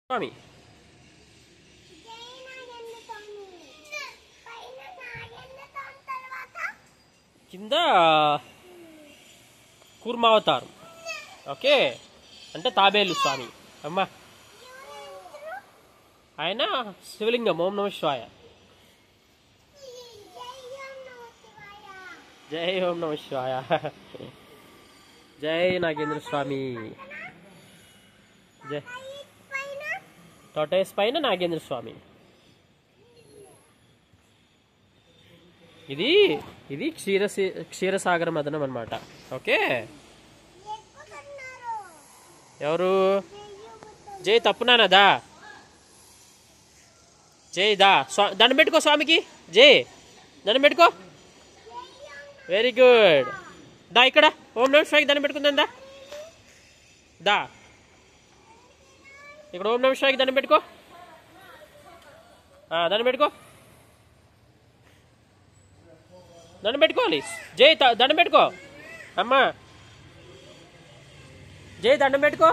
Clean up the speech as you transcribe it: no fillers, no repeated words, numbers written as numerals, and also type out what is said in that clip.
స్వామి కింద కూర్మావతారం. ఓకే, అంటే తాబేలు స్వామి. అమ్మా ఆయన శివలింగం. ఓం నమ శివాయ. జై ఓం నమ శివాయ. జై నాగేంద్ర స్వామి. జై టోటైస్ పైన నాగేంద్ర స్వామి. ఇది ఇది క్షీరసాగర మదనం అన్నమాట. ఓకే, ఎవరు? జై తప్పునానదా? జై దా దండం పెట్టుకో స్వామికి. జై దండం పెట్టుకో. Very good. దా ఇక్కడ ఓం నమ శివాకి దండం పెట్టుకుందా? దా ఇక్కడ ఓం నమ శివాకి దండం పెట్టుకో. దండం పెట్టుకో. దండం పెట్టుకోవాలి. జై దండం పెట్టుకో. అమ్మా జై దండం పెట్టుకో.